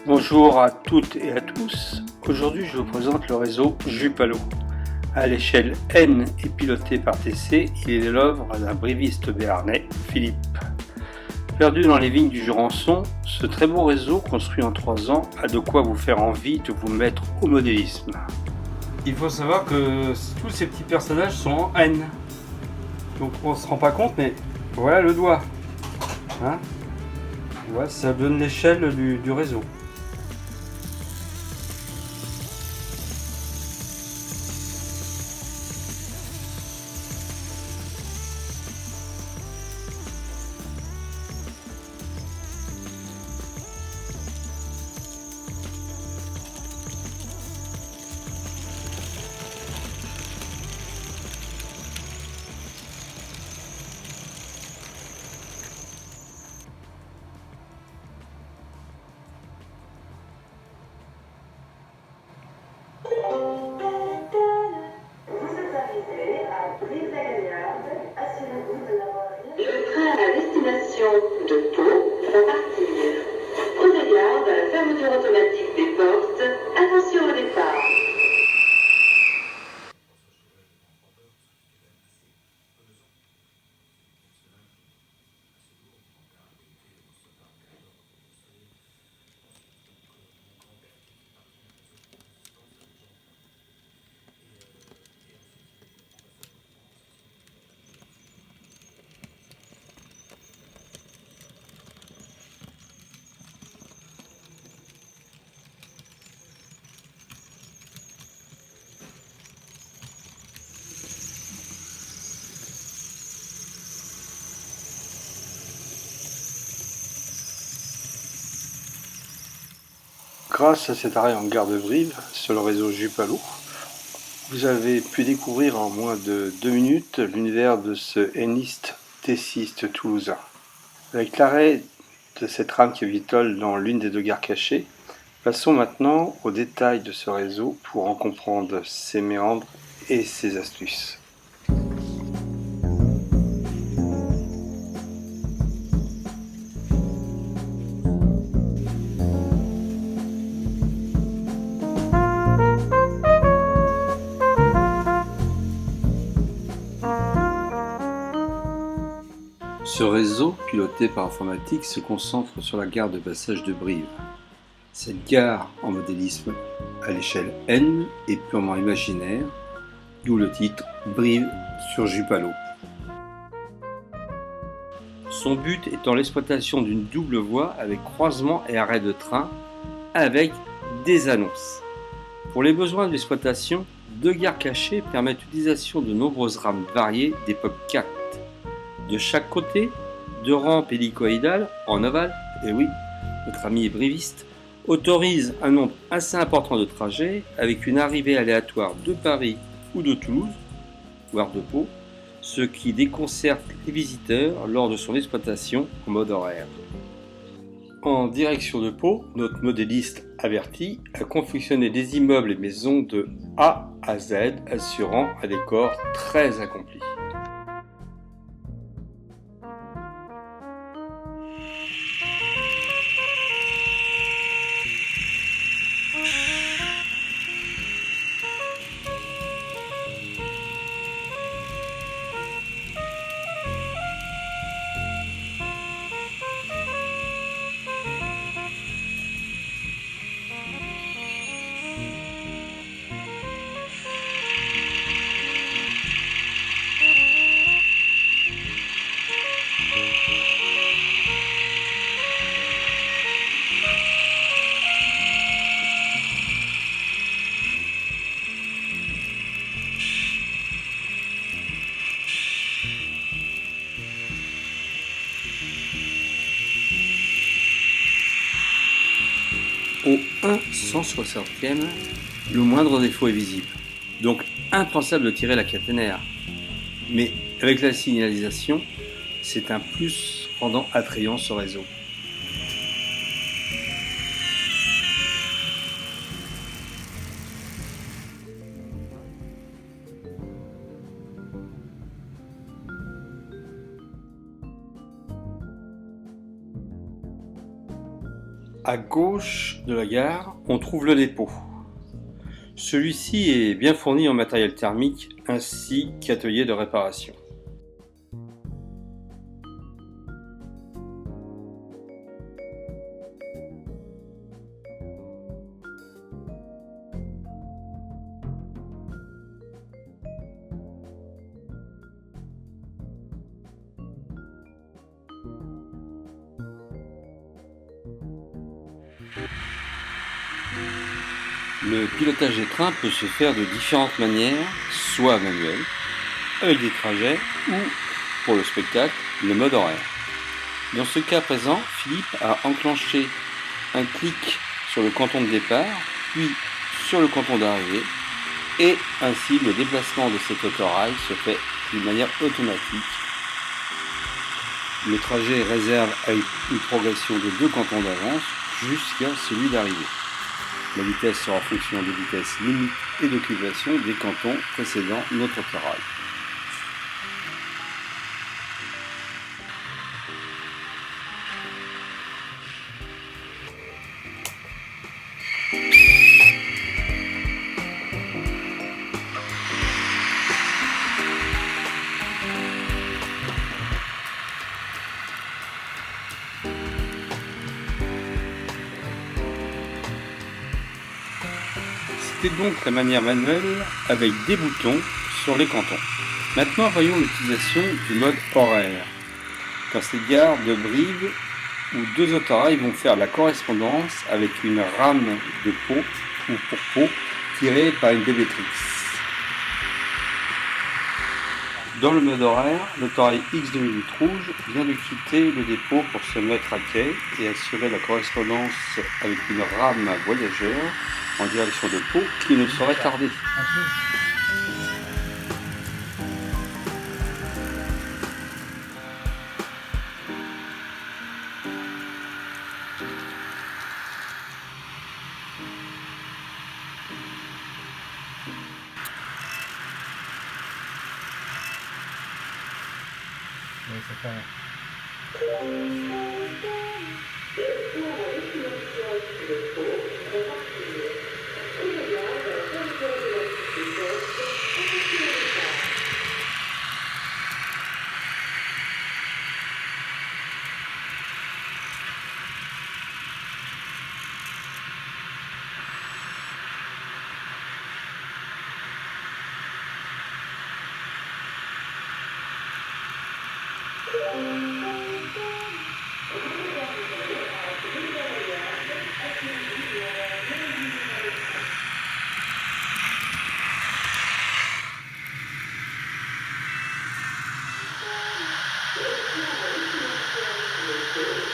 Bonjour à toutes et à tous. Aujourd'hui, je vous présente le réseau Jupalo. À l'échelle N et piloté par TC, il est l'œuvre d'un briviste béarnais, Philippe. Perdu dans les vignes du Jurançon, ce très beau réseau, construit en 3 ans, a de quoi vous faire envie de vous mettre au modélisme. Il faut savoir que tous ces petits personnages sont en N. Donc on se rend pas compte, mais voilà le doigt. Hein, voilà, ça donne l'échelle du réseau. Le train à destination de Pau va partir. Prenez garde à la fermeture automatique des portes. Attention au départ. Grâce à cet arrêt en gare de Brive sur le réseau Jupalo, vous avez pu découvrir en moins de 2 minutes l'univers de ce henniste tessiste toulousain. Avec l'arrêt de cette rame qui vitole dans l'une des 2 gares cachées, passons maintenant aux détails de ce réseau pour en comprendre ses méandres et ses astuces. Ce réseau, piloté par informatique, se concentre sur la gare de passage de Brive. Cette gare en modélisme à l'échelle N est purement imaginaire, d'où le titre Brive sur Jupalo. Son but étant l'exploitation d'une double voie avec croisement et arrêt de train avec des annonces. Pour les besoins de l'exploitation, 2 gares cachées permettent l'utilisation de nombreuses rames variées d'époque 4. De chaque côté, 2 rampes hélicoïdales en ovale, et oui, notre ami est briviste, autorisent un nombre assez important de trajets avec une arrivée aléatoire de Paris ou de Toulouse, voire de Pau, ce qui déconcerte les visiteurs lors de son exploitation en mode horaire. En direction de Pau, notre modéliste averti a confectionné des immeubles et maisons de A à Z, assurant un décor très accompli. Au 1/160e, le moindre défaut est visible, donc impensable de tirer la caténaire. Mais avec la signalisation, c'est un plus rendant attrayant ce réseau. À gauche de la gare, on trouve le dépôt. Celui-ci est bien fourni en matériel thermique ainsi qu'atelier de réparation. Le pilotage des trains peut se faire de différentes manières, soit manuel, avec des trajets, ou, pour le spectacle, le mode horaire. Dans ce cas présent, Philippe a enclenché un clic sur le canton de départ, puis sur le canton d'arrivée, et ainsi le déplacement de cet autorail se fait d'une manière automatique. Le trajet réserve une progression de 2 cantons d'avance jusqu'à celui d'arrivée. La vitesse sera en fonction des vitesses limites et d'occupation des cantons précédant notre autorail. C'était donc la manière manuelle avec des boutons sur les cantons. Maintenant voyons l'utilisation du mode horaire. Dans cette gare de Brive où 2 autorails vont faire la correspondance avec une rame de peau ou pour peau tirée par une délétrice. Dans le mode horaire, l'autorail X2008 rouge vient de quitter le dépôt pour se mettre à quai et assurer la correspondance avec une rame voyageur en direction de Pau qui ne saurait tarder. Oui, ça fait...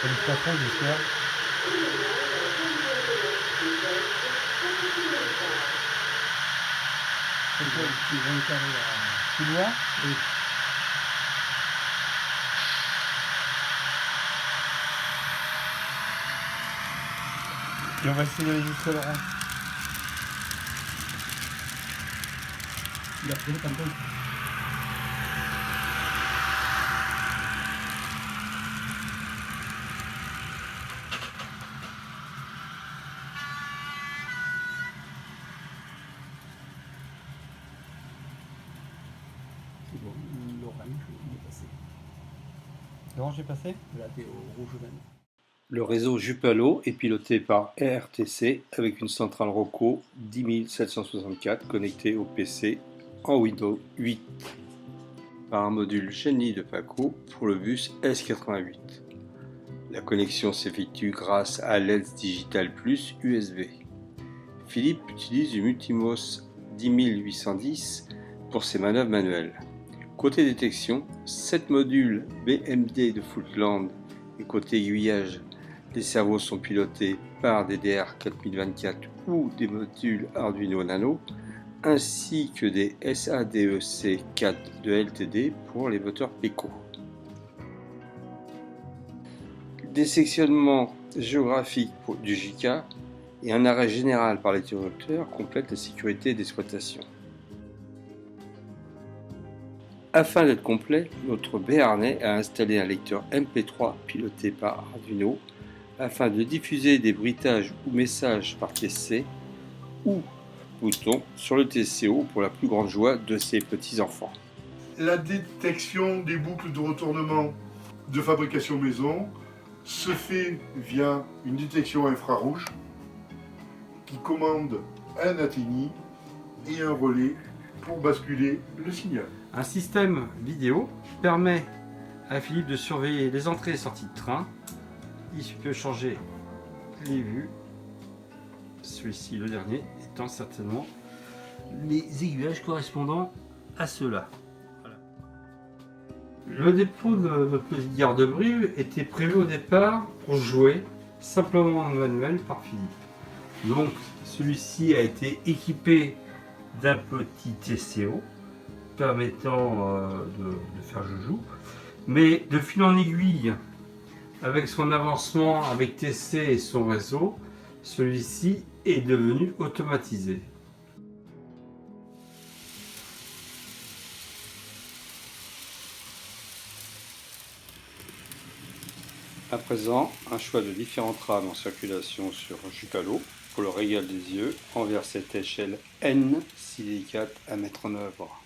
Félicitations, j'espère. C'est quoi le petit grand carré là? Tu vois? Oui. Et on va essayer d'aller jusqu'à Laurent. Il a pris le tampon. C'est bon, l'orange, il est passé. L'orange est passé? Là, t'es au rouge même. Le réseau Jupalo est piloté par RTC avec une centrale Rocco 10764 connectée au PC en Windows 8 par un module Genie de Paco pour le bus S88. La connexion s'effectue grâce à l'ELS Digital Plus USB. Philippe utilise du Multimos 10810 pour ses manœuvres manuelles. Côté détection, 7 modules BMD de Footland et côté aiguillage, les cerveaux sont pilotés par des DR4024 ou des modules Arduino Nano, ainsi que des SADEC4 de LTD pour les moteurs PECO. Des sectionnements géographiques du JK et un arrêt général par l'interrupteur complètent la sécurité d'exploitation. Afin d'être complet, notre béarnais a installé un lecteur MP3 piloté par Arduino afin de diffuser des bruitages ou messages par TC ou bouton sur le TCO pour la plus grande joie de ses petits-enfants. La détection des boucles de retournement de fabrication maison se fait via une détection infrarouge qui commande un ATI et un relais pour basculer le signal. Un système vidéo permet à Philippe de surveiller les entrées et sorties de train. Il peut changer les vues. Celui-ci, le dernier, étant certainement les aiguillages correspondant à ceux-là. Voilà. Le dépôt de notre petite gare de Brive était prévu au départ pour jouer simplement en manuel par Philippe. Donc celui-ci a été équipé d'un petit TCO permettant de faire joujou, mais de fil en aiguille, avec son avancement avec TC et son réseau, celui-ci est devenu automatisé. À présent, un choix de différentes rames en circulation sur Jucalo pour le régal des yeux envers cette échelle N si délicate à mettre en œuvre.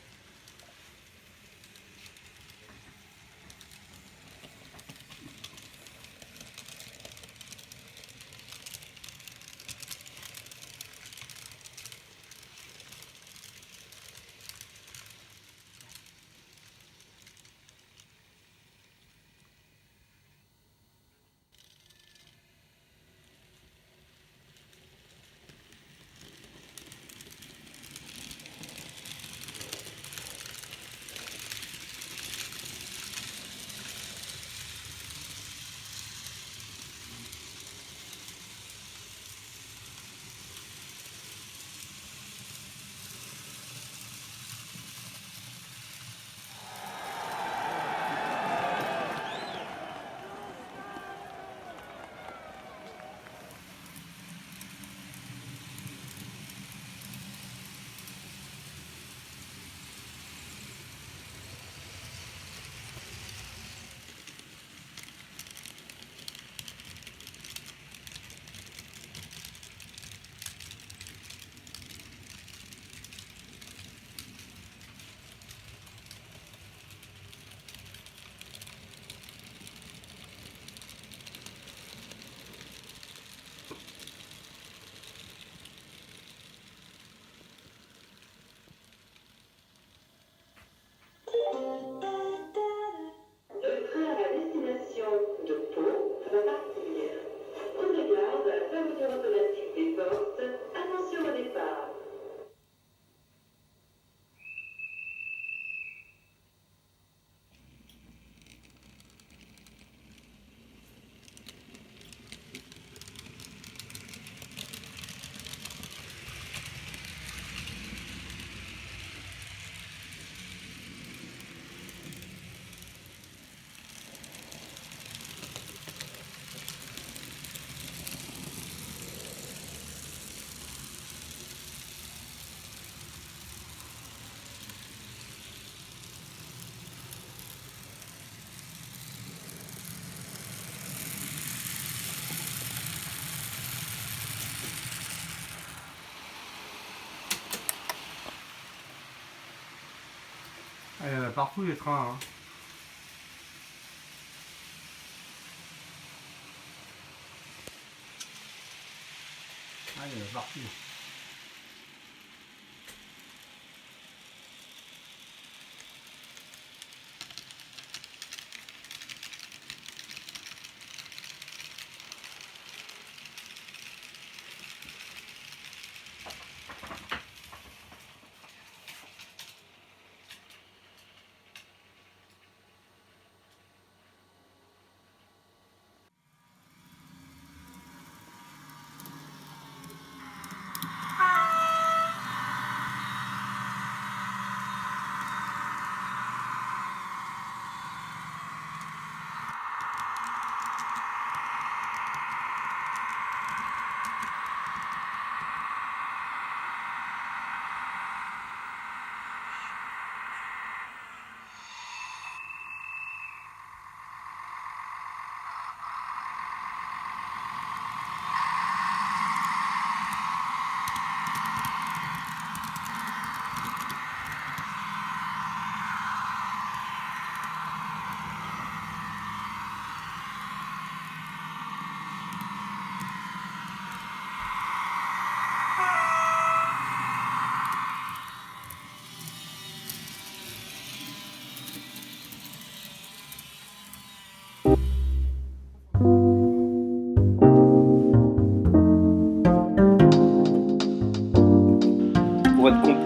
Le train à destination de Pau va partir. Au regard de la fermeture automatique des portes, attention au départ. Il y en a partout les trains. Il y en a partout.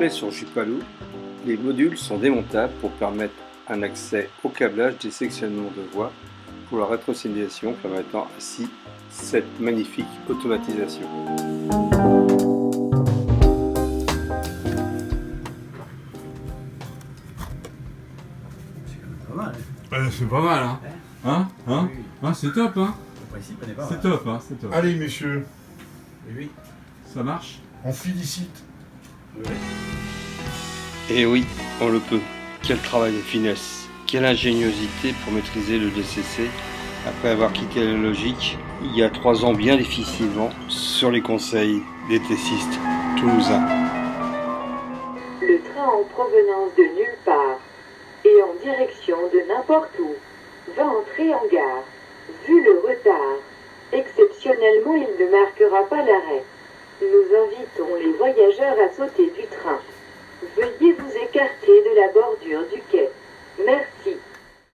complet sur Jupalu, les modules sont démontables pour permettre un accès au câblage des sectionnements de voies pour la rétrosignalisation, permettant ainsi cette magnifique automatisation. Pas mal. C'est pas mal, hein. Hein Oui. C'est top, hein. Le principe, on est pas mal. C'est top, hein, c'est top. Allez, messieurs, Oui, oui. Ça marche? on félicite. Oui, oui. Et oui, on le peut. Quel travail de finesse, quelle ingéniosité pour maîtriser le DCC après avoir quitté la logique il y a 3 ans bien difficilement sur les conseils des tessistes toulousains. Le train en provenance de nulle part et en direction de n'importe où va entrer en gare. Vu le retard, exceptionnellement il ne marquera pas l'arrêt. Nous invitons les voyageurs à sauter du train. Veuillez vous écarter de la bordure du quai. Merci.